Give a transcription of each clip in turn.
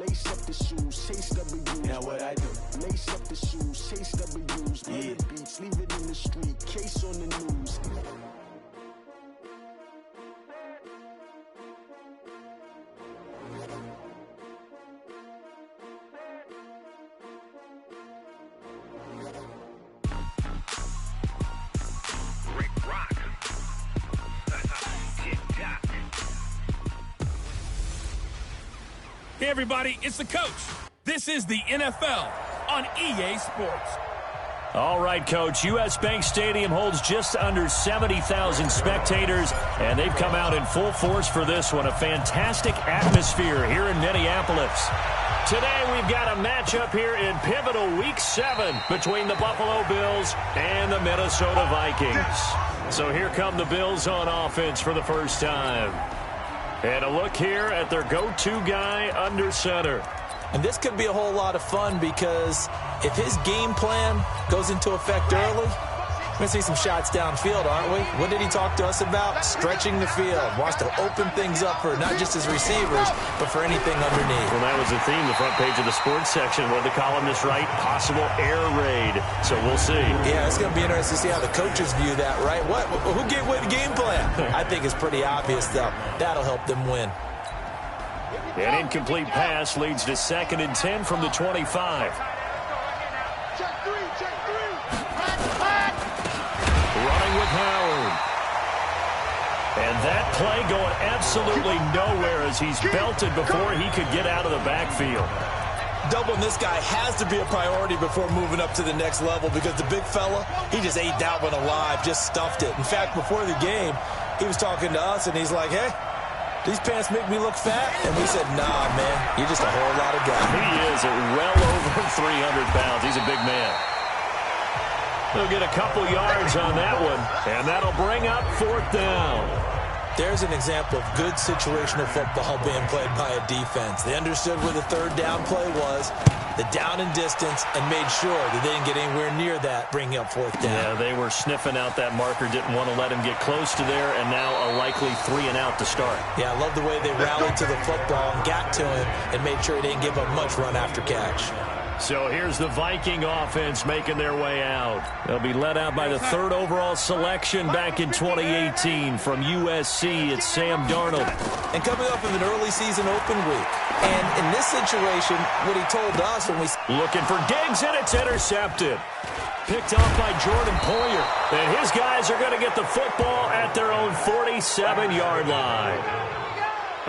Lace up the shoes, chase W's. Now what I do? Lace up the shoes, chase W's. Yeah. Beats, leave it in the street, case on the news. Hey everybody, it's the coach. This is the NFL on EA Sports. All right, Coach. U.S. Bank Stadium holds just under 70,000 spectators, and they've come out in full force for this one. A fantastic atmosphere here in Minneapolis. Today we've got a matchup here in pivotal Week 7 between the Buffalo Bills and the Minnesota Vikings. So here come the Bills on offense for the first time. And a look here at their go-to guy under center. And this could be a whole lot of fun because if his game plan goes into effect early, we're going to see some shots downfield, aren't we? What did he talk to us about? Stretching the field. Wants to open things up for not just his receivers, but for anything underneath. Well, that was the theme, the front page of the sports section. What did the columnist write? Possible air raid. So we'll see. Yeah, it's going to be interesting to see how the coaches view that, right? Who gave away the game plan? I think it's pretty obvious, though. That'll help them win. An incomplete pass leads to 2nd and 10 from the 25. Running with Howard. And that play going absolutely nowhere as he's belted before he could get out of the backfield. Doubling this guy has to be a priority before moving up to the next level because the big fella, he just ate that one alive, just stuffed it. In fact, before the game, he was talking to us, and he's like, hey, these pants make me look fat? And we said, nah, man, you're just a whole lot of guy. He is at well over 300 pounds. He's a big man. He'll get a couple yards on that one, and that'll bring up 4th down. There's an example of good situational football being played by a defense. They understood where the 3rd down play was, the down and distance, and made sure that they didn't get anywhere near that, bringing up 4th down. Yeah, they were sniffing out that marker, didn't want to let him get close to there, and now a likely 3 and out to start. Yeah, I love the way they rallied to the football and got to him and made sure he didn't give up much run after catch. So here's the Viking offense making their way out. They'll be led out by the 3rd overall selection back in 2018 from USC. It's Sam Darnold. And coming up with an early season open week. And in this situation, what he told us when we... Looking for Diggs, and it's intercepted. Picked off by Jordan Poyer. And his guys are going to get the football at their own 47-yard line.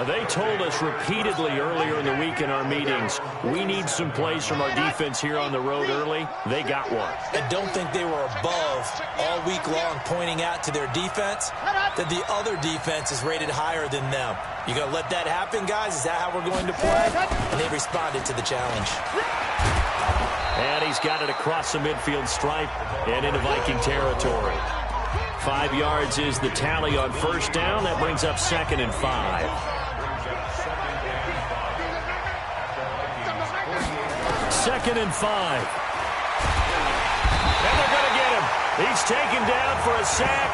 They told us repeatedly earlier in the week in our meetings, we need some plays from our defense here on the road early. They got one. I don't think they were above all week long pointing out to their defense that the other defense is rated higher than them. You going to let that happen, guys? Is that how we're going to play? And they responded to the challenge. And he's got it across the midfield stripe and into Viking territory. 5 yards is the tally on 1st down. That brings up 2nd and 5. 2nd and 5. And they're going to get him. He's taken down for a sack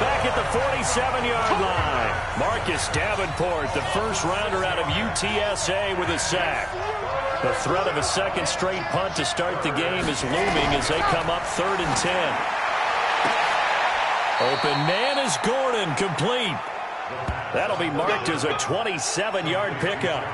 back at the 47-yard line. Marcus Davenport, the first rounder out of UTSA with a sack. The threat of a 2nd straight punt to start the game is looming as they come up 3rd and 10. Open man is Gordon, complete. That'll be marked as a 27-yard pickup.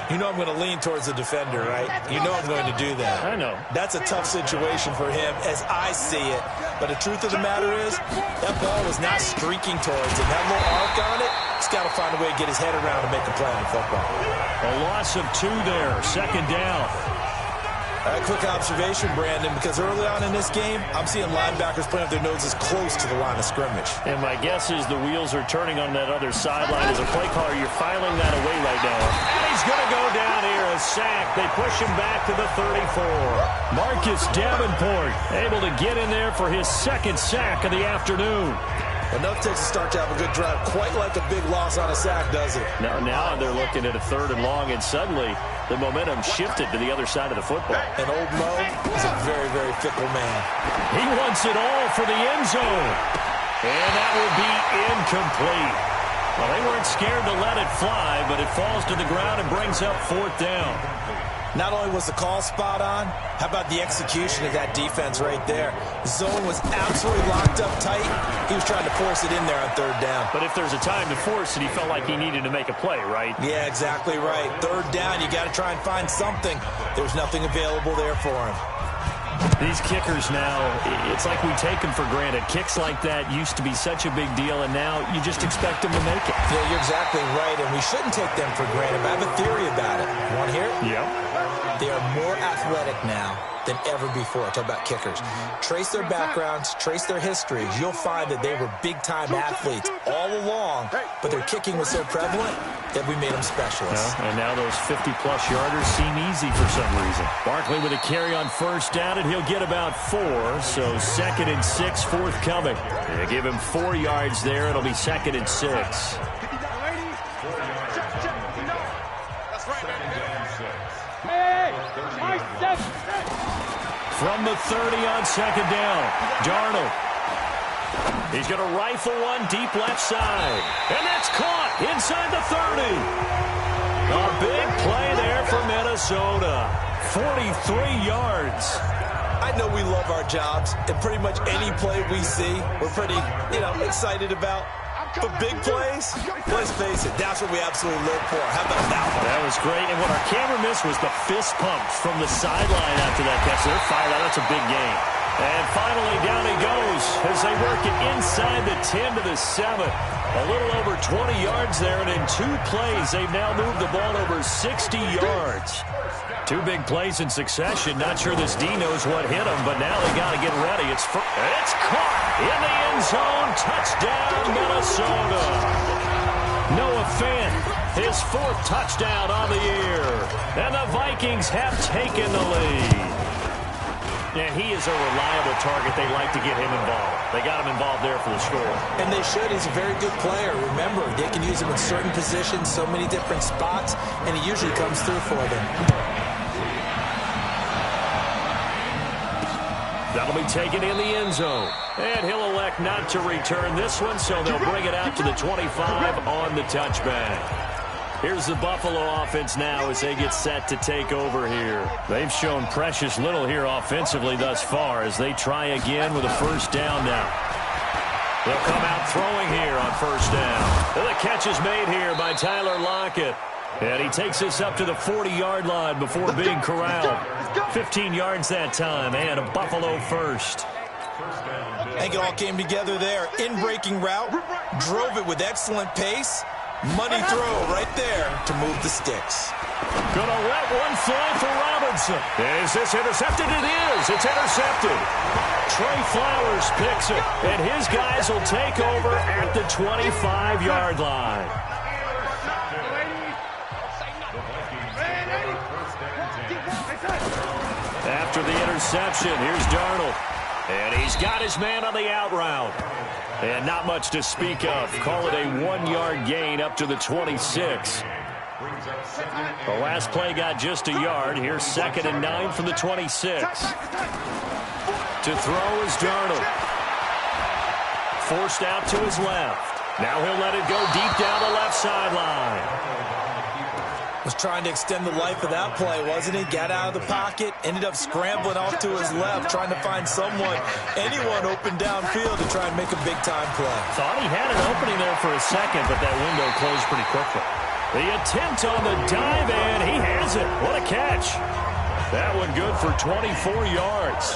You know I'm going to lean towards the defender, right? You know I'm going to do that. I know. That's a tough situation for him as I see it. But the truth of the matter is, that ball was not streaking towards him. That little arc on it, he's got to find a way to get his head around and make a play on football. A loss of 2 there, 2nd down. A quick observation, Brandon, because early on in this game, I'm seeing linebackers putting up their noses close to the line of scrimmage. And my guess is the wheels are turning on that other sideline. As a play caller, you're filing that away right now. And he's going to go down here, a sack. They push him back to the 34. Marcus Davenport able to get in there for his 2nd sack of the afternoon. Enough takes a start to have a good drive. Quite like a big loss on a sack, does it? Now they're looking at a 3rd and long, and suddenly the momentum shifted to the other side of the football. And old Mo is a very, very fickle man. He wants it all for the end zone. And that will be incomplete. Well, they weren't scared to let it fly, but it falls to the ground and brings up 4th down. Not only was the call spot on, how about the execution of that defense right there? Zone was absolutely locked up tight. He was trying to force it in there on 3rd down. But if there's a time to force it, he felt like he needed to make a play, right? Yeah, exactly right. 3rd down, you got to try and find something. There's nothing available there for him. These kickers now, it's like we take them for granted. Kicks like that used to be such a big deal, and now you just expect them to make it. Yeah, you're exactly right, and we shouldn't take them for granted, but I have a theory about it. You want to hear it? Yeah. They are more athletic now than ever before. Talk about kickers. Trace their backgrounds, trace their histories. You'll find that they were big-time athletes all along, but their kicking was so prevalent that we made them specialists. Yeah, and now those 50-plus yarders seem easy for some reason. Barkley with a carry on 1st down, and he'll get about 4, so 2nd and 6 forthcoming. They give him 4 yards there. It'll be 2nd and 6. From the 30 on 2nd down, Darnold. He's going to rifle one deep left side. And that's caught inside the 30. A big play there for Minnesota. 43 yards. I know we love our jobs, and pretty much any play we see, we're pretty, excited about. But big plays, let's face it, that's what we absolutely live for. How about that one? That was great. And what our camera missed was the fist pump from the sideline after that catch. They're fired out. That's a big game. And finally, down he goes as they work it inside the 10 to the 7. A little over 20 yards there, and in 2 plays, they've now moved the ball over 60 yards. 2 big plays in succession. Not sure this D knows what hit him, but now they got to get ready. It's caught in the end zone. Touchdown, Minnesota. Noah Fant, his 4th touchdown on the year. And the Vikings have taken the lead. And he is a reliable target. They like to get him involved. They got him involved there for the score. And they should. He's a very good player. Remember, they can use him in certain positions, so many different spots, and he usually comes through for them. That'll be taken in the end zone. And he'll elect not to return this one, so they'll bring it out to the 25 on the touchback. Here's the Buffalo offense now as they get set to take over here. They've shown precious little here offensively thus far as they try again with a 1st down now. They'll come out throwing here on 1st down. And the catch is made here by Tyler Lockett. And he takes us up to the 40-yard line before being corralled. 15 yards that time, and a Buffalo 1st. I think it all came together there. In-breaking route, drove it with excellent pace. Money throw right there to move the sticks. Gonna let one fly for Robinson. Is this intercepted? It is. It's intercepted. Trey Flowers picks it, and his guys will take over at the 25-yard line. After the interception, here's Darnold. And he's got his man on the out route. And not much to speak of. Call it a 1-yard gain up to the 26. The last play got just a yard. Here's 2nd and 9 from the 26. To throw is Darnold. Forced out to his left. Now he'll let it go deep down the left sideline. Was trying to extend the life of that play, wasn't he? Got out of the pocket, ended up scrambling off to his left, trying to find anyone open downfield to try and make a big-time play. Thought he had an opening there for a second, but that window closed pretty quickly. The attempt on the dive, and he has it. What a catch. That one good for 24 yards.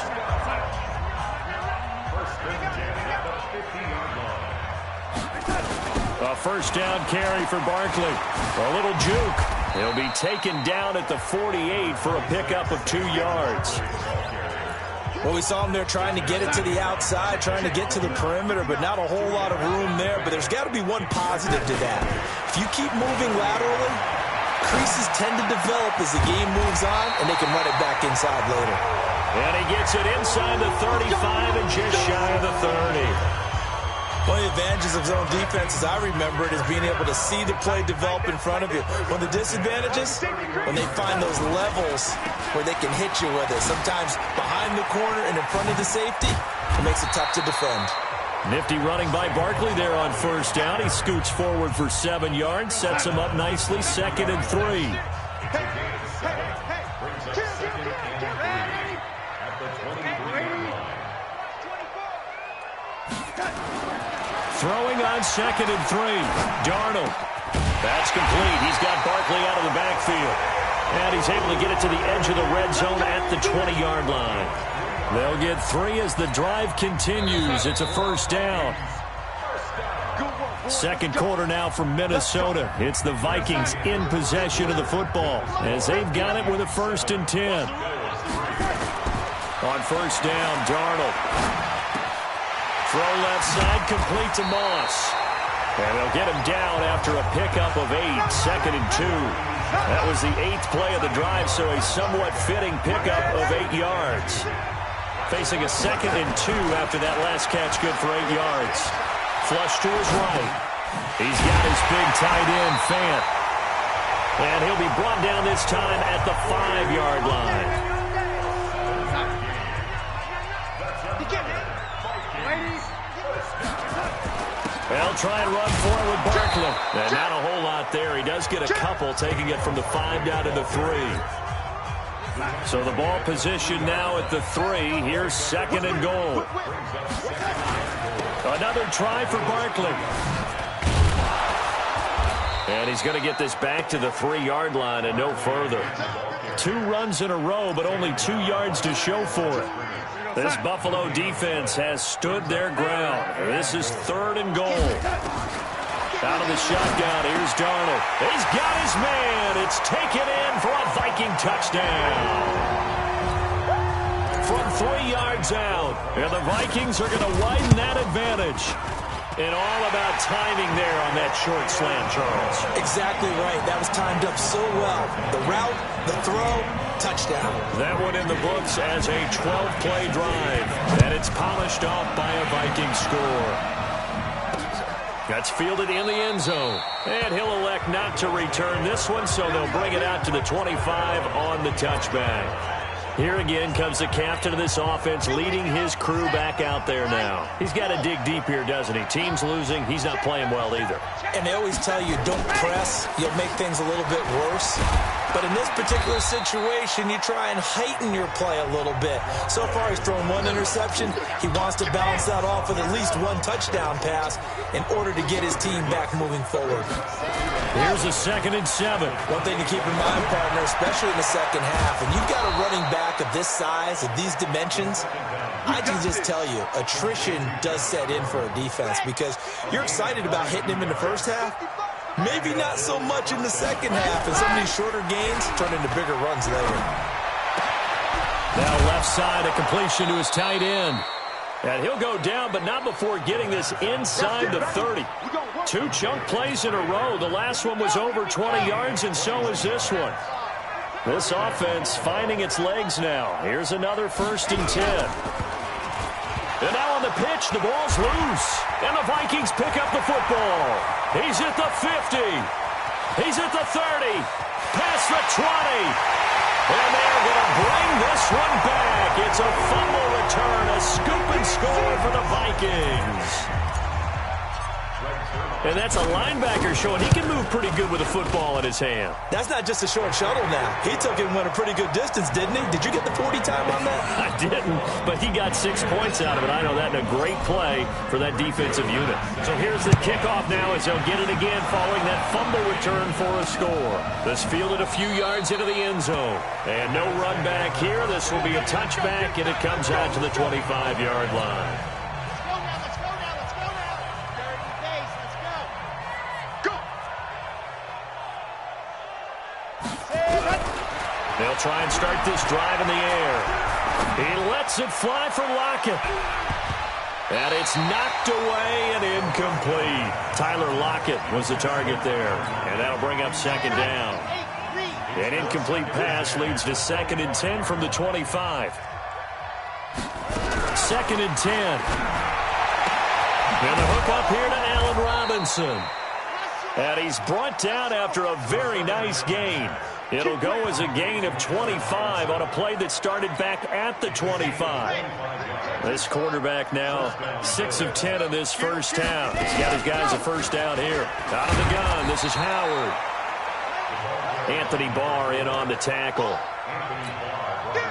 A 1st down carry for Barkley. A little juke. He'll be taken down at the 48 for a pickup of 2 yards. Well, we saw him there trying to get it to the outside, trying to get to the perimeter, but not a whole lot of room there. But there's got to be one positive to that. If you keep moving laterally, creases tend to develop as the game moves on, and they can run it back inside later. And he gets it inside the 35 and just shy of the 30. One of the advantages of zone defense, as I remember it, is being able to see the play develop in front of you. One of the disadvantages, when they find those levels where they can hit you with it, sometimes behind the corner and in front of the safety, it makes it tough to defend. Nifty running by Barkley there on first down. He scoots forward for 7 yards, sets him up nicely, 2nd and 3. Throwing on 2nd and 3. Darnold. That's complete. He's got Barkley out of the backfield. And he's able to get it to the edge of the red zone at the 20-yard line. They'll get 3 as the drive continues. It's a first down. Second quarter now from Minnesota. It's the Vikings in possession of the football as they've got it with a 1st and 10. On first down, Darnold. Throw left side, complete to Moss. And they'll get him down after a pickup of 8, 2nd and 2. That was the 8th play of the drive, so a somewhat fitting pickup of 8 yards. Facing a 2nd and 2 after that last catch, good for 8 yards. Flush to his right. He's got his big tight end, Fant. And he'll be brought down this time at the 5-yard line. They'll try and run for it with Barkley. And not a whole lot there. He does get a couple, taking it from the 5 down to the 3. So the ball position now at the 3. Here's 2nd and goal. Another try for Barkley. And he's going to get this back to the 3-yard line and no further. 2 runs in a row, but only 2 yards to show for it. This Buffalo defense has stood their ground. This is 3rd and goal. Out of the shotgun, here's Darnold. He's got his man. It's taken in for a Viking touchdown. From 3 yards out. And the Vikings are going to widen that advantage. And all about timing there on that short slant, Charles. Exactly right. That was timed up so well. The route, the throw, touchdown. That one in the books as a 12-play drive. And it's polished off by a Viking score. That's fielded in the end zone. And he'll elect not to return this one, so they'll bring it out to the 25 on the touchback. Here again comes the captain of this offense leading his crew back out there now. He's got to dig deep here, doesn't he? Team's losing. He's not playing well either. And they always tell you, don't press. You'll make things a little bit worse. But in this particular situation, you try and heighten your play a little bit. So far, he's thrown 1 interception. He wants to balance that off with at least 1 touchdown pass in order to get his team back moving forward. Here's a 2nd and 7. One thing to keep in mind, partner, especially in the second half, when you've got a running back of this size, of these dimensions, I can just tell you, attrition does set in for a defense because you're excited about hitting him in the first half. Maybe not so much in the second half, and some of these shorter gains turn into bigger runs later. Now left side, a completion to his tight end. And he'll go down, but not before getting this inside the 30. 2 chunk plays in a row. The last one was over 20 yards, and so is this one. This offense finding its legs now. Here's another 1st and 10. And now on the pitch, the ball's loose. And the Vikings pick up the football. He's at the 50. He's at the 30. Past the 20. And they're going to bring this one back. It's a fumble return, a scoop and score for the Vikings. And that's a linebacker showing he can move pretty good with a football in his hand. That's not just a short shuttle now. He took it and went a pretty good distance, didn't he? Did you get the 40 time on that? I didn't, but he got 6 points out of it. I know that in a great play for that defensive unit. So here's the kickoff now as they'll get it again following that fumble return for a score. This fielded a few yards into the end zone. And no run back here. This will be a touchback, and it comes out to the 25-yard line. They'll try and start this drive in the air. He lets it fly for Lockett. And it's knocked away and incomplete. Tyler Lockett was the target there. And that'll bring up 2nd down. An incomplete pass leads to 2nd and 10 from the 25. 2nd and 10. And the hook up here to Allen Robinson. And he's brought down after a very nice gain. It'll go as a gain of 25 on a play that started back at the 25. This quarterback now 6 of 10 in this first half. He's got his guys a first down here. Out of the gun, this is Howard. Anthony Barr in on the tackle.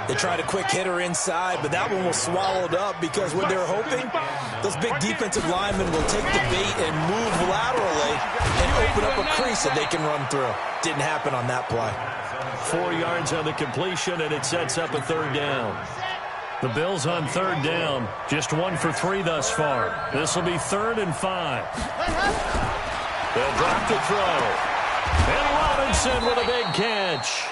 They tried a quick hitter inside, but that one was swallowed up because what they're hoping, those big defensive linemen will take the bait and move laterally and open up a crease that they can run through. Didn't happen on that play. 4 yards on the completion, and it sets up a third down. The Bills on third down, just 1 for 3 thus far. This will be 3rd and 5. They'll drop the throw. And Robinson with a big catch.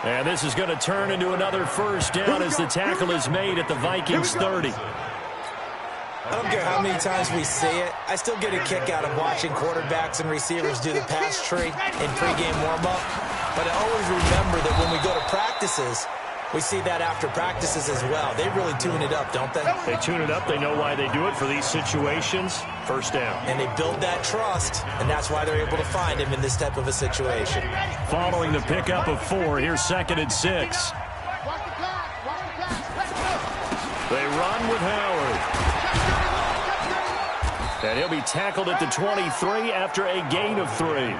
And this is going to turn into another first down as the tackle is made at the Vikings 30. I don't care how many times we say it, I still get a kick out of watching quarterbacks and receivers do the pass tree in pregame warm-up. But I always remember that when we go to practices, we see that after practices as well. They really tune it up, don't they? They tune it up. They know why they do it for these situations. First down. And they build that trust, and that's why they're able to find him in this type of a situation. Following the pickup of 4, here's 2nd and 6. They run with Howard. And he'll be tackled at the 23 after a gain of 3.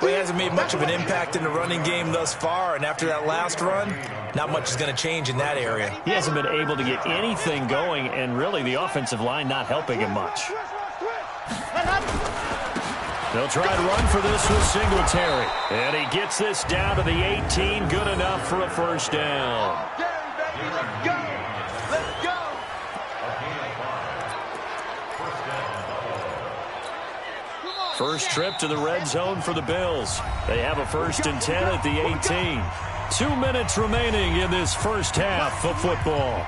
Well, he hasn't made much of an impact in the running game thus far, and after that last run, not much is going to change in that area. He hasn't been able to get anything going, and really the offensive line not helping him much. They'll try to run for this with Singletary. And he gets this down to the 18, good enough for a first down. First trip to the red zone for the Bills. They have a 1st and 10 at the 18. 2 minutes remaining in this first half of football.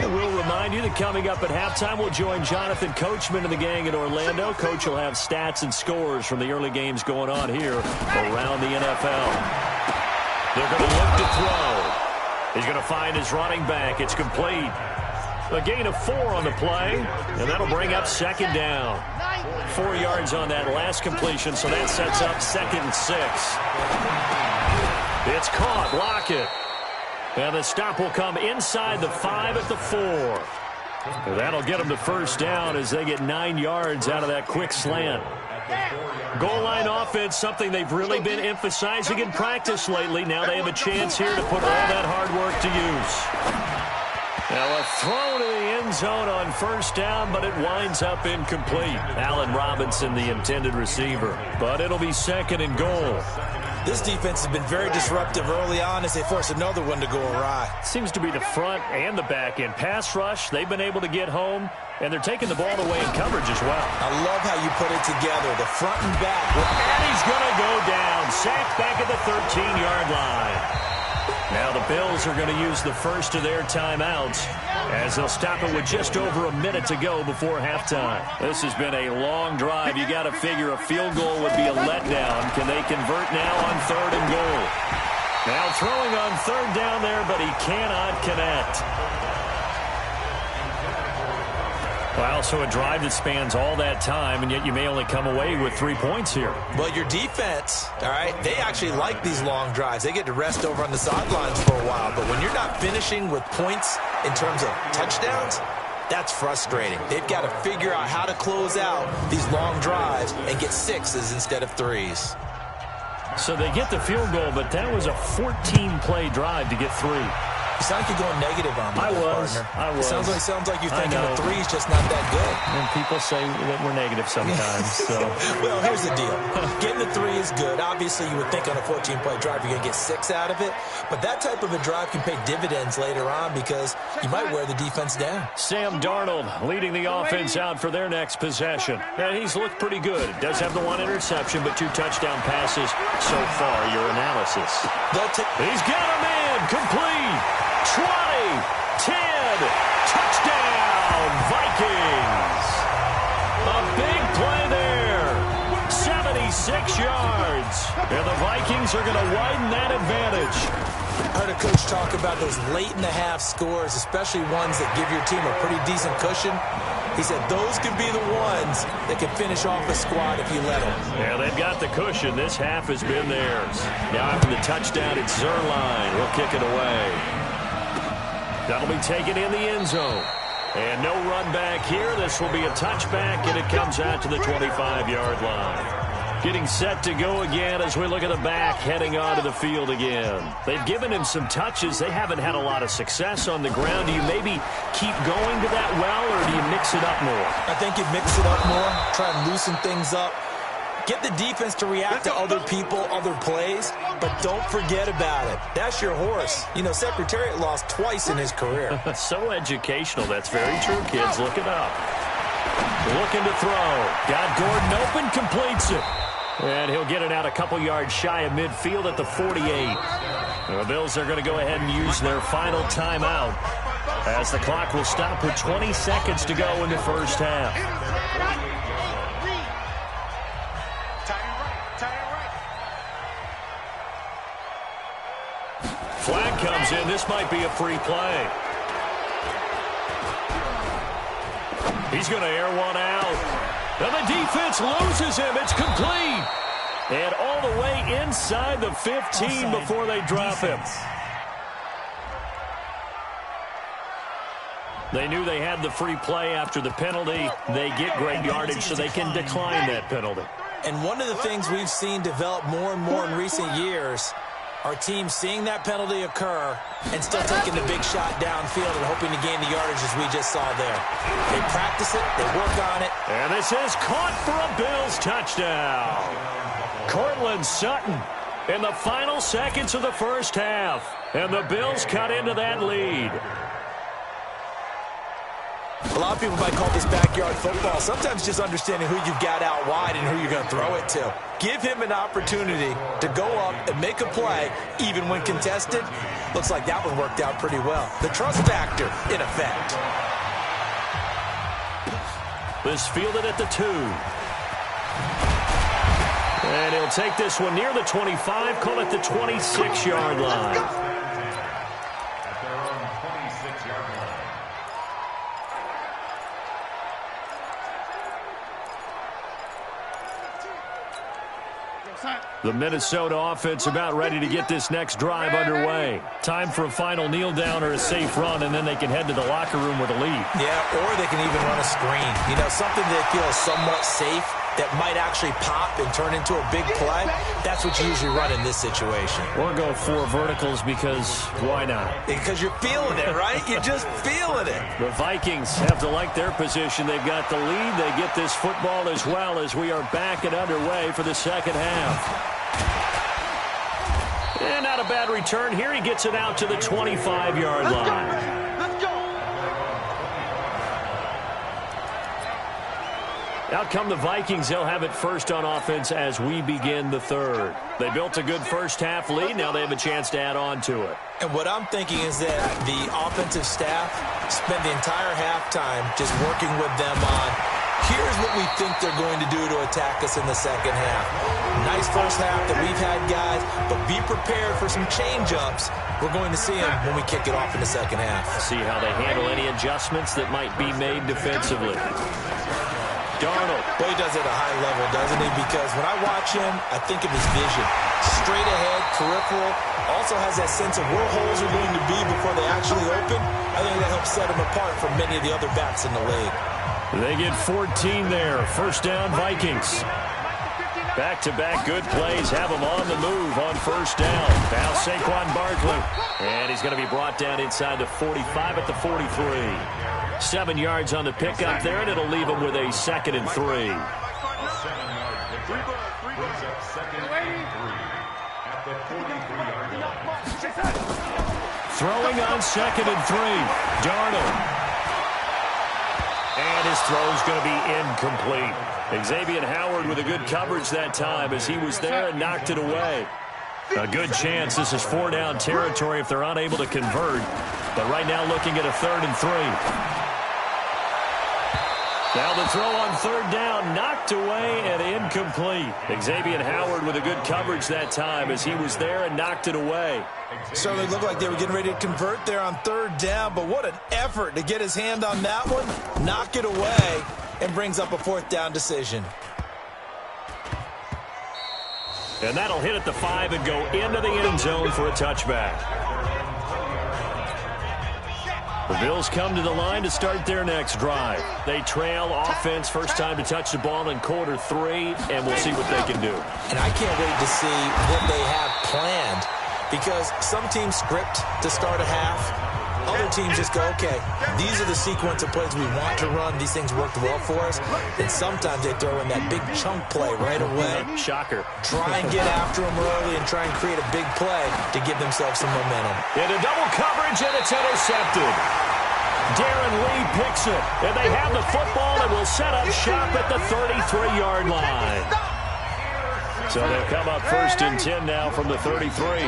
And we'll remind you that coming up at halftime, we'll join Jonathan Coachman and the gang in Orlando. Coach will have stats and scores from the early games going on here around the NFL. They're going to look to throw. He's going to find his running back. It's complete. A gain of 4 on the play, and that'll bring up 2nd down. 4 yards on that last completion, so that sets up 2nd and 6. It's caught. Lockett. And the stop will come inside the 5 at the 4. And that'll get them to first down as they get 9 yards out of that quick slant. Goal line offense, something they've really been emphasizing in practice lately. Now they have a chance here to put all that hard work to use. Now a throw to the end zone on first down, but it winds up incomplete. Allen Robinson, the intended receiver. But it'll be 2nd and goal. This defense has been very disruptive early on as they force another one to go awry. Seems to be the front and the back end. Pass rush, they've been able to get home, and they're taking the ball away in coverage as well. I love how you put it together, the front and back. And he's going to go down. Sacked back at the 13-yard line. Now the Bills are going to use the first of their timeouts as they'll stop it with just over a minute to go before halftime. This has been a long drive. You got to figure a field goal would be a letdown. Can they convert now on 3rd and goal? Now throwing on 3rd down there, but he cannot connect. Well, so a drive that spans all that time, and yet you may only come away with 3 points here. Well, your defense, all right, they actually like these long drives. They get to rest over on the sidelines for a while. But when you're not finishing with points in terms of touchdowns, that's frustrating. They've got to figure out how to close out these long drives and get 6s instead of 3s. So they get the field goal, but that was a 14-play drive to get 3. You sound like you're going negative on me, I was. Sounds like you're thinking the 3's just not that good. And people say that we're negative sometimes. So. Well, here's the deal. Getting the 3 is good. Obviously, you would think on a 14-play drive you're going to get 6 out of it. But that type of a drive can pay dividends later on because you might wear the defense down. Sam Darnold leading the offense out for their next possession. And he's looked pretty good. Does have the 1 interception, but 2 touchdown passes so far. Your analysis. He's got a man. Complete. 20, 10, touchdown, Vikings. A big play there, 76 yards. And the Vikings are going to widen that advantage. I heard a coach talk about those late-in-the-half scores, especially ones that give your team a pretty decent cushion. He said those could be the ones that can finish off a squad if you let them. Yeah, they've got the cushion. This half has been theirs. Now after the touchdown, it's Zerline. He'll kick it away. That'll be taken in the end zone. And no run back here. This will be a touchback, and it comes out to the 25-yard line. Getting set to go again as we look at the back heading onto the field again. They've given him some touches. They haven't had a lot of success on the ground. Do you maybe keep going to that well, or do you mix it up more? I think you mix it up more, try and loosen things up. Get the defense to react to other people, other plays, but don't forget about it. That's your horse. You know, Secretariat lost twice in his career. So educational. That's very true, kids. Look it up. Looking to throw. Got Gordon open, completes it. And he'll get it out a couple yards shy of midfield at the 48. The Bills are going to go ahead and use their final timeout as the clock will stop with 20 seconds to go in the first half. Flag comes in. This might be a free play. He's going to air one out. And the defense loses him. It's complete. And all the way inside the 15 before they drop him. They knew they had the free play after the penalty. They get great yardage so they can decline that penalty. And one of the things we've seen develop more and more in recent years are teams seeing that penalty occur and still taking the big shot downfield and hoping to gain the yardage as we just saw there. They practice it, they work on it. And this is caught for a Bills touchdown. Cortland Sutton in the final seconds of the first half. And the Bills cut into that lead. A lot of people might call this backyard football. Sometimes just understanding who you've got out wide and who you're going to throw it to. Give him an opportunity to go up and make a play, even when contested. Looks like that one worked out pretty well. The trust factor, in effect. This fielded at the 2. And he'll take this one near the 25, call it the 26-yard line. The Minnesota offense about ready to get this next drive underway. Time for a final kneel down or a safe run, and then they can head to the locker room with a lead. Yeah, or they can even run a screen. You know, something that feels somewhat safe that might actually pop and turn into a big play. That's what you usually run in this situation. Or go 4 verticals because why not? Because you're feeling it, right? You're just feeling it. The Vikings have to like their position. They've got the lead. They get this football as well as we are back and underway for the second half. And not a bad return here. He gets it out to the 25-yard line. Out come the Vikings. They'll have it first on offense as we begin the third. They built a good first half lead. Now they have a chance to add on to it. And what I'm thinking is that the offensive staff spent the entire halftime just working with them on, here's what we think they're going to do to attack us in the second half. Nice first half that we've had, guys, but be prepared for some change-ups. We're going to see them when we kick it off in the second half. See how they handle any adjustments that might be made defensively. Darnold. Well, he does it at a high level, doesn't he? Because when I watch him, I think of his vision. Straight ahead, peripheral. Also has that sense of where holes are going to be before they actually open. I think that helps set him apart from many of the other backs in the league. They get 14 there. First down, Vikings. Back-to-back good plays have them on the move on first down. Now Saquon Barkley. And he's going to be brought down inside the 45 at the 43. 7 yards on the pickup there, and it'll leave him with a 2nd and 3. Throwing on 2nd and 3. Darnold. And his throw's going to be incomplete. Xavier Howard with a good coverage that time as he was there and knocked it away. A good chance this is 4-down territory if they're unable to convert. But right now looking at a 3rd and 3. Now the throw on third down, knocked away and incomplete. Xavier Howard with a good coverage that time as he was there and knocked it away. Certainly looked like they were getting ready to convert there on third down, but what an effort to get his hand on that one, knock it away, and brings up a fourth down decision. And that'll hit at the 5 and go into the end zone for a touchback. The Bills come to the line to start their next drive. They trail offense, first time to touch the ball in quarter 3, and we'll see what they can do. And I can't wait to see what they have planned, because some teams script to start a half. Other teams just go, okay, these are the sequence of plays we want to run. These things worked well for us. And sometimes they throw in that big chunk play right away. Shocker. Try and get after them early and try and create a big play to give themselves some momentum. Into double coverage, and it's intercepted. Darren Lee picks it, and they have the football and will set up shop at the 33-yard line. So they'll come up first and 10 now from the 33.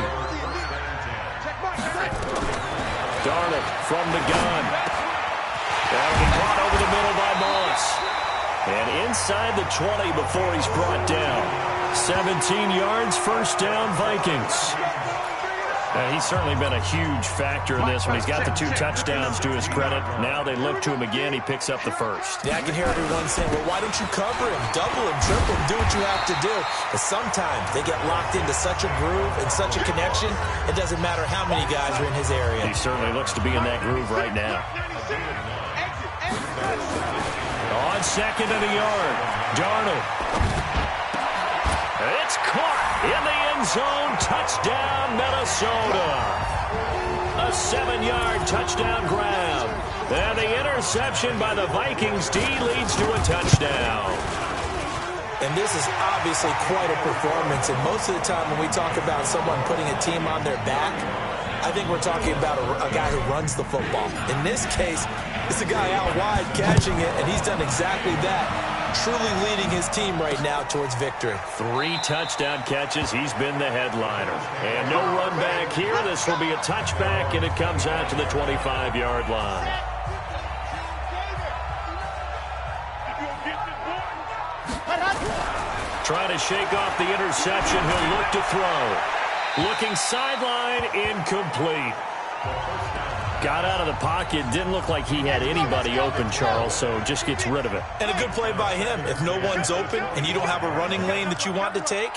Darnold from the gun. That'll be caught over the middle by Moss. And inside the 20 before he's brought down. 17 yards, first down, Vikings. He's certainly been a huge factor in this one. He's got the 2 touchdowns to his credit. Now they look to him again. He picks up the first. Yeah, I can hear everyone saying, well, why don't you cover him? Double him, triple him, do what you have to do. But sometimes they get locked into such a groove and such a connection, it doesn't matter how many guys are in his area. He certainly looks to be in that groove right now. On second and a yard, Darnold. It's caught in the end zone. Touchdown, Minnesota. A 7-yard touchdown grab. And the interception by the Vikings D leads to a touchdown. And this is obviously quite a performance. And most of the time when we talk about someone putting a team on their back, I think we're talking about a guy who runs the football. In this case, it's a guy out wide catching it, and he's done exactly that. Truly leading his team right now towards victory. 3 touchdown catches. He's been the headliner. And no run back here. This will be a touchback, and it comes out to the 25-yard line. Trying to shake off the interception. He'll look to throw. Looking sideline, incomplete. Got out of the pocket. Didn't look like he had anybody open, Charles, so just gets rid of it. And a good play by him. If no one's open and you don't have a running lane that you want to take,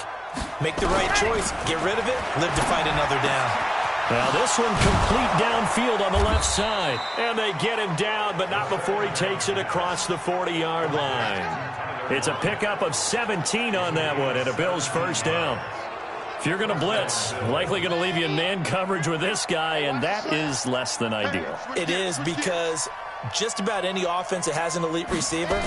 make the right choice. Get rid of it. Live to fight another down. Now this one complete downfield on the left side. And they get him down, but not before he takes it across the 40-yard line. It's a pickup of 17 on that one and a Bills first down. If you're going to blitz, likely going to leave you in man coverage with this guy, and that is less than ideal. It is, because just about any offense that has an elite receiver,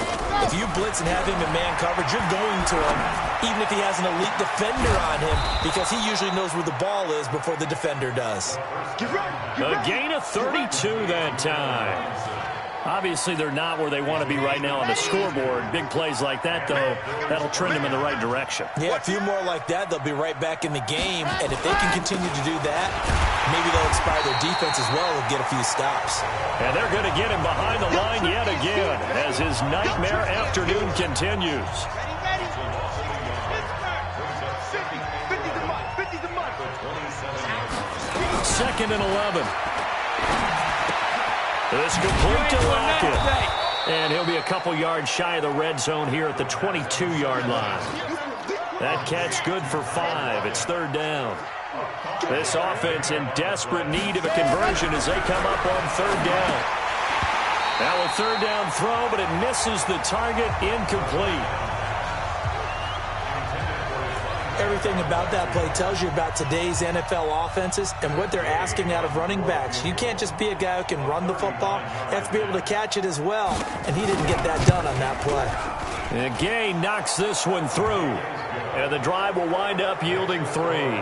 if you blitz and have him in man coverage, you're going to him, even if he has an elite defender on him, because he usually knows where the ball is before the defender does. A gain of 32 that time. Obviously, they're not where they want to be right now on the scoreboard. Big plays like that, though, that'll trend them in the right direction. Yeah, a few more like that, they'll be right back in the game. And if they can continue to do that, maybe they'll inspire their defense as well and get a few stops. And they're going to get him behind the line yet again as his nightmare afternoon continues. Second and 11. It's complete to Lockett. And he'll be a couple yards shy of the red zone here at the 22-yard line. That catch good for 5. It's third down. This offense in desperate need of a conversion as they come up on third down. Now a third down throw, but it misses the target, incomplete. Everything about that play tells you about today's NFL offenses and what they're asking out of running backs. You can't just be a guy who can run the football. You have to be able to catch it as well, and he didn't get that done on that play. And Gay knocks this one through, and the drive will wind up yielding 3.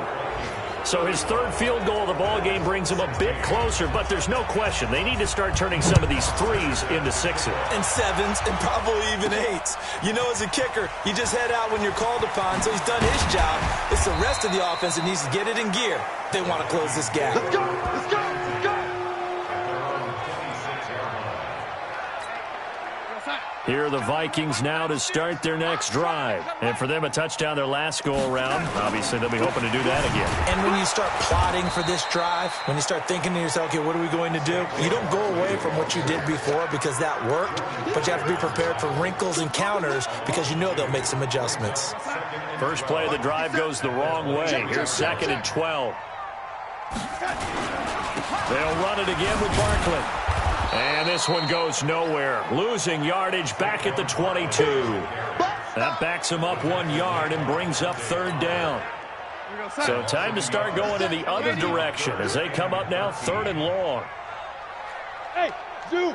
So his third field goal of the ball game brings him a bit closer, but there's no question they need to start turning some of these 3s into 6s. And 7s and probably even 8s. You know, as a kicker, you just head out when you're called upon, so he's done his job. It's the rest of the offense that needs to get it in gear. They want to close this gap. Let's go! Let's go! Let's go! Here are the Vikings now to start their next drive. And for them, a touchdown their last go-around. Obviously, they'll be hoping to do that again. And when you start plotting for this drive, when you start thinking to yourself, okay, what are we going to do? You don't go away from what you did before because that worked, but you have to be prepared for wrinkles and counters because you know they'll make some adjustments. First play of the drive goes the wrong way. Here's 2nd and 12. They'll run it again with Barkley. And this one goes nowhere. Losing yardage back at the 22. That backs him up 1 yard and brings up 3rd down. So time to start going in the other direction as they come up now 3rd and long. Hey, Zoo!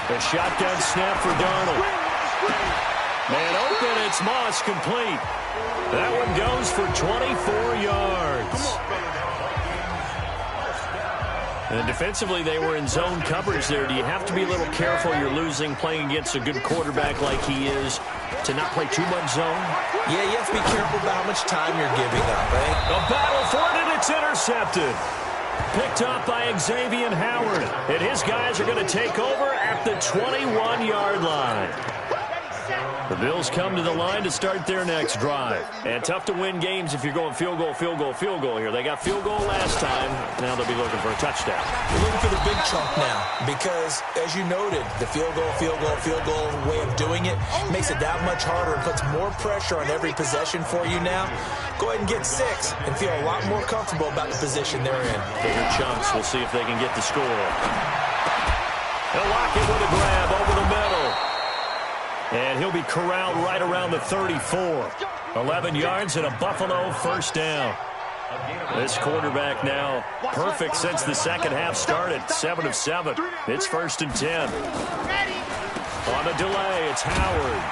The shotgun snap for Darnold. Man open, it's Moss, complete. That one goes for 24 yards. And defensively, they were in zone coverage there. Do you have to be a little careful? You're losing playing against a good quarterback like he is to not play too much zone? Yeah, you have to be careful about how much time you're giving up, eh? A battle for it, and it's intercepted. Picked up by Xavier Howard. And his guys are going to take over at the 21-yard line. The Bills come to the line to start their next drive. And tough to win games if you're going field goal, field goal, field goal here. They got field goal last time. Now they'll be looking for a touchdown. We're looking for the big chunk now because, as you noted, the field goal way of doing it makes it that much harder and puts more pressure on every possession for you now. Go ahead and get 6 and feel a lot more comfortable about the position they're in. Bigger chunks. We'll see if they can get the score. They'll lock it with a grab over the middle. And he'll be corralled right around the 34. 11 yards and a Buffalo first down. This quarterback now perfect since the second half started. 7 of 7. It's 1st and 10. On a delay, it's Howard.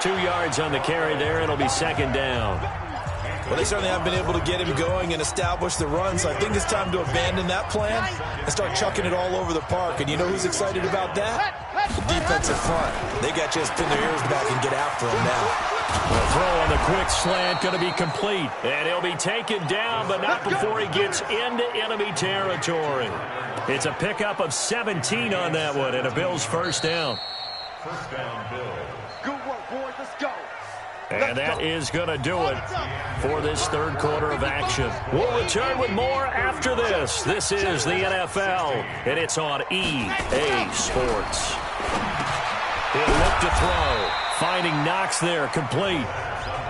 2 yards on the carry there. It'll be 2nd down. Well, they certainly haven't been able to get him going and establish the run, so I think it's time to abandon that plan and start chucking it all over the park. And you know who's excited about that? The defensive front. They got to just pin their ears back and get after him now. The throw on the quick slant going to be complete. And he'll be taken down, but not before he gets into enemy territory. It's a pickup of 17 on that one, and a Bills first down. First down, Bills. Good work, boys. Let's go. And that is going to do it for this third quarter of action. We'll return with more after this. This is the NFL, and it's on EA Sports. He'll look to throw. Finding Knox there, complete.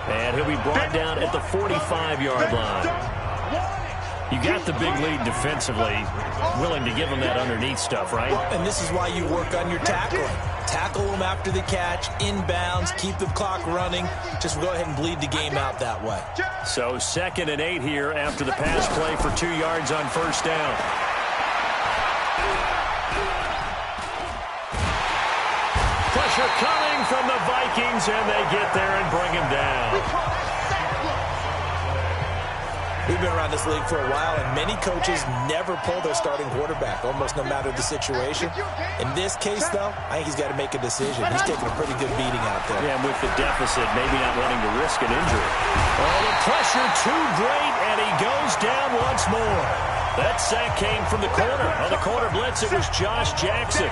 And he'll be brought down at the 45-yard line. You got the big lead defensively, willing to give him that underneath stuff, right? And this is why you work on your tackling. Tackle them after the catch, inbounds, keep the clock running. Just go ahead and bleed the game out that way. So 2nd and 8 here after the pass play for 2 yards on first down. Pressure coming from the Vikings, and they get there and bring him down. We've been around this league for a while, and many coaches never pull their starting quarterback, almost no matter the situation. In this case, though, I think he's got to make a decision. He's taking a pretty good beating out there. Yeah, and with the deficit, maybe not wanting to risk an injury. Oh, the pressure too great, and he goes down once more. That sack came from the corner. On the corner blitz, it was Josh Jackson.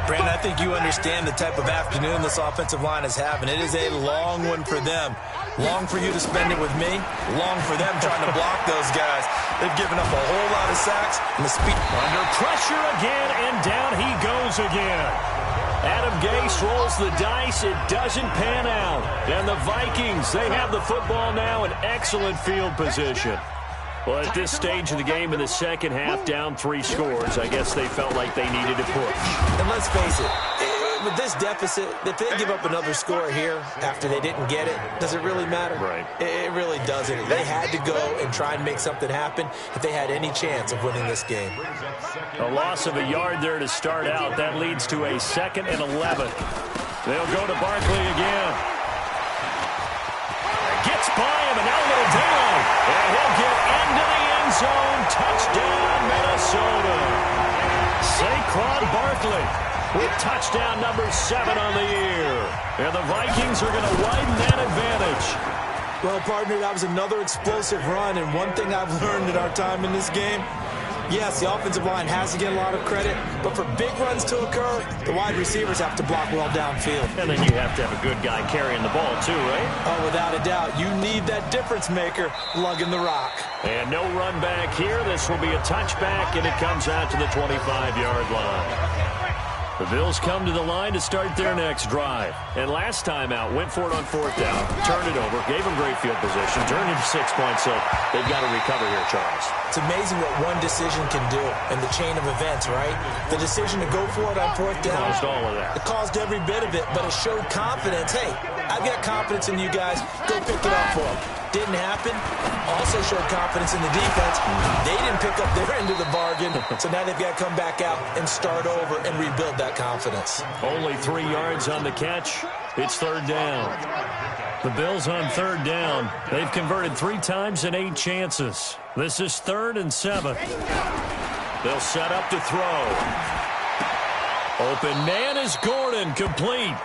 Brandon, I think you understand the type of afternoon this offensive line is having. It is a long one for them. Long for you to spend it with me. Long for them trying to block those guys. They've given up a whole lot of sacks. And the speed under pressure again, and down he goes again. Adam Gase rolls the dice. It doesn't pan out. And the Vikings, they have the football now in excellent field position. Well, at this stage of the game in the second half, down 3 scores, I guess they felt like they needed to push. And let's face it, with this deficit, if they give up another score here after they didn't get it, does it really matter? Right. It really doesn't. They had to go and try and make something happen if they had any chance of winning this game. A loss of a yard there to start out. That leads to a 2nd and 11. They'll go to Barkley again. Gets by him, and now a little down. And he'll get into the end zone. Touchdown, Minnesota. Saquon Barkley with touchdown number 7 on the year. And the Vikings are going to widen that advantage. Well, partner, that was another explosive run, and one thing I've learned in our time in this game, yes, the offensive line has to get a lot of credit, but for big runs to occur, the wide receivers have to block well downfield. And then you have to have a good guy carrying the ball, too, right? Oh, without a doubt. You need that difference maker lugging the rock. And no run back here. This will be a touchback, and it comes out to the 25-yard line. The Bills come to the line to start their next drive. And last time out, went for it on 4th down, turned it over, gave them great field position, turned into 6 points, so they've got to recover here, Charles. It's amazing what one decision can do in the chain of events, right? The decision to go for it on 4th down. Caused all of that. It caused every bit of it, but it showed confidence. Hey, I've got confidence in you guys. Go pick it up for them. Didn't happen. Also showed confidence in the defense. They didn't pick up their end of the bargain, so now they've got to come back out and start over and rebuild that confidence. Only 3 yards on the catch. It's 3rd down. The Bills on 3rd down. They've converted 3 times in 8 chances. This is 3rd and 7. They'll set up to throw. Open man is Gordon, complete.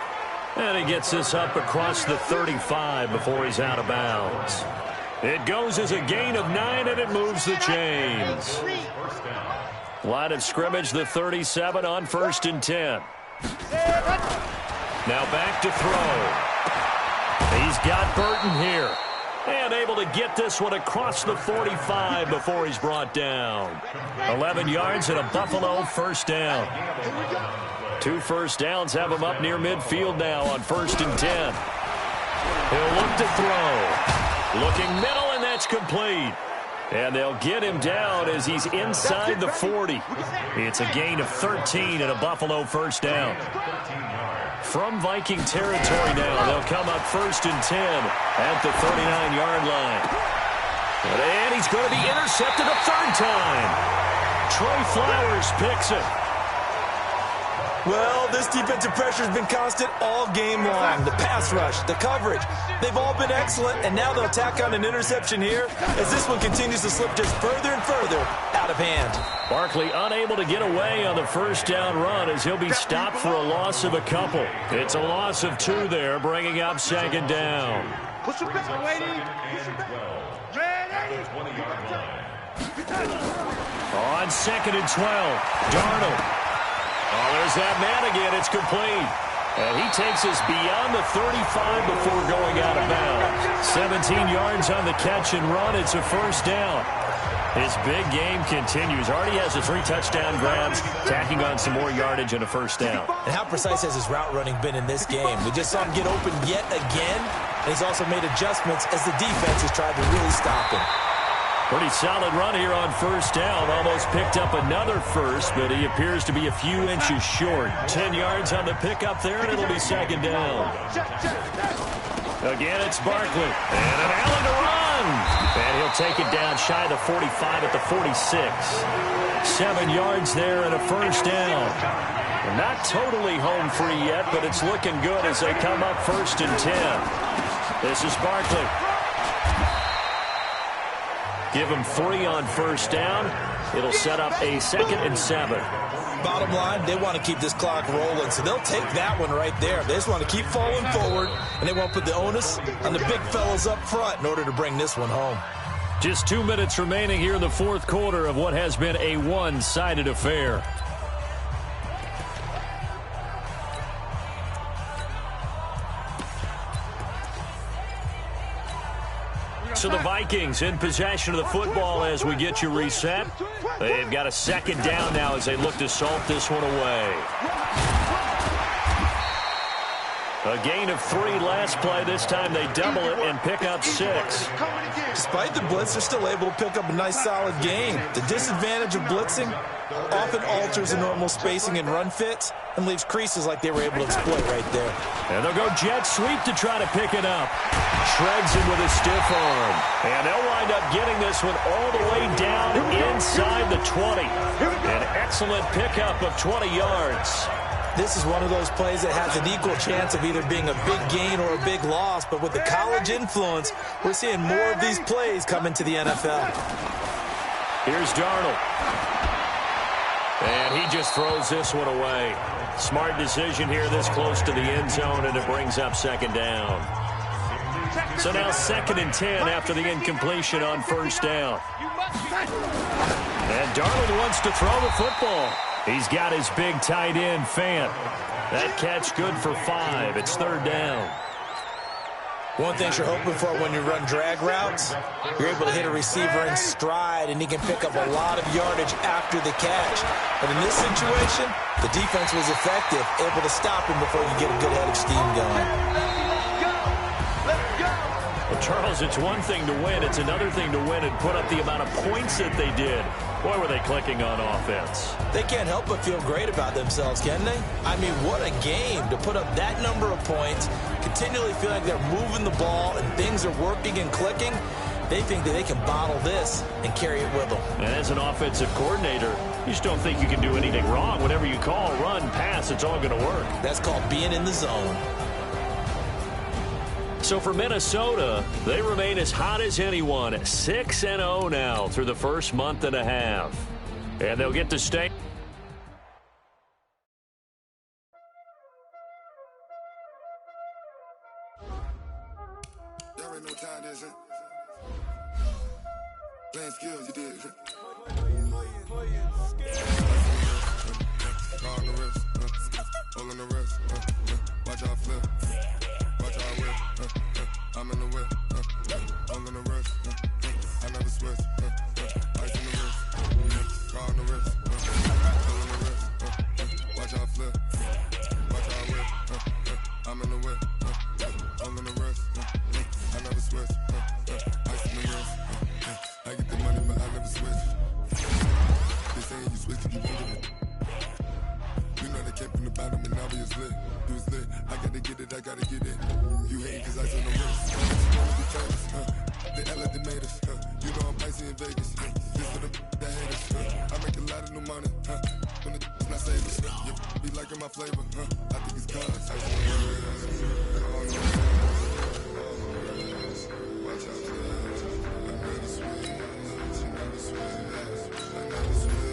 And he gets this up across the 35 before he's out of bounds. It goes as a gain of 9, and it moves the chains. Line of scrimmage, the 37 on 1st and 10. Now back to throw. He's got Burton here. And able to get this one across the 45 before he's brought down. 11 yards and a Buffalo 1st down. 2 first downs have him up near midfield now on 1st and 10. He'll look to throw. Looking middle, and that's complete. And they'll get him down as he's inside the 40. It's a gain of 13 and a Buffalo 1st down. From Viking territory now, they'll come up 1st and 10 at the 39-yard line. And he's going to be intercepted a 3rd time. Trey Flowers picks it. Well, this defensive pressure has been constant all game long. The pass rush, the coverage, they've all been excellent, and now they'll tack on an interception here as this one continues to slip just further and further out of hand. Barkley unable to get away on the 1st down run as he'll be stopped for a loss of a couple. It's a loss of 2 there, bringing up 2nd down. Push it back, lady. Push it back. On 2nd and 12, Darnold. Oh, there's that man again. It's complete. And he takes us beyond the 35 before going out of bounds. 17 yards on the catch and run. It's a 1st down. His big game continues. Already has the 3 touchdown grabs, tacking on some more yardage and a 1st down. And how precise has his route running been in this game? We just saw him get open yet again, and he's also made adjustments as the defense has tried to really stop him. Pretty solid run here on 1st down. Almost picked up another first, but he appears to be a few inches short. 10 yards on the pickup there, and it'll be 2nd down. Again, it's Barkley. And an Allen to run. And he'll take it down shy of the 45 at the 46. 7 yards there and a 1st down. And not totally home free yet, but it's looking good as they come up 1st and 10. This is Barkley. Give him 3 on 1st down. It'll set up a 2nd and 7. Bottom line, they want to keep this clock rolling, so they'll take that one right there. They just want to keep falling forward, and they won't put the onus on the big fellas up front in order to bring this one home. Just 2 minutes remaining here in the 4th quarter of what has been a one-sided affair. So the Vikings in possession of the football as we get you reset. They've got a 2nd down now as they look to salt this one away. A gain of 3 last play. This time they double it and pick up 6. Despite the blitz, they're still able to pick up a nice solid gain. The disadvantage of blitzing often alters the normal spacing and run fits and leaves creases like they were able to exploit right there. And they'll go jet sweep to try to pick it up. Shreds him with a stiff arm. And they'll wind up getting this one all the way down inside the 20. An excellent pickup of 20 yards. This is one of those plays that has an equal chance of either being a big gain or a big loss, but with the college influence, we're seeing more of these plays come into the NFL. Here's Darnold. And he just throws this one away. Smart decision here this close to the end zone, and it brings up 2nd down. So now 2nd and 10 after the incompletion on first down. And Darnold wants to throw the football. He's got his big tight end, Fant. That catch good for 5. It's 3rd down. One thing you're hoping for when you run drag routes, you're able to hit a receiver in stride, and he can pick up a lot of yardage after the catch. But in this situation, the defense was effective, able to stop him before you get a good head of steam going. Well, Charles, it's one thing to win. It's another thing to win and put up the amount of points that they did. Boy, were they clicking on offense. They can't help but feel great about themselves, can they? I mean, what a game to put up that number of points, continually feel like they're moving the ball and things are working and clicking. They think that they can bottle this and carry it with them. And as an offensive coordinator, you just don't think you can do anything wrong. Whatever you call, run, pass, it's all going to work. That's called being in the zone. So for Minnesota, they remain as hot as anyone, 6-0 now through the first month and a half. And they'll get to stay. There ain't no time, there's it. Playing skills, you did. Car on the wrist, hole in the wrist, watch out flip, watch out whip, I'm in the whip, hole in the wrist, I never switch, ice in the wrist, car on the wrist, hole in the wrist, watch out flip, watch out whip, I'm in the whip, hole in the wrist, I never switch, ice in the wrist, I get the money but I never switch. They saying you switch, you won't get it. You know they came from the bottom and now we is lit. You was lit, I gotta get it, I gotta get it. You hate cause I on the wrist. They Ella, they made us. You know I'm icy in Vegas. This for the that hate us. I make a lot of new money. When the not savings. You be liking my flavor. I think it's cause. Watch out. Another switch. Another switch. Another switch.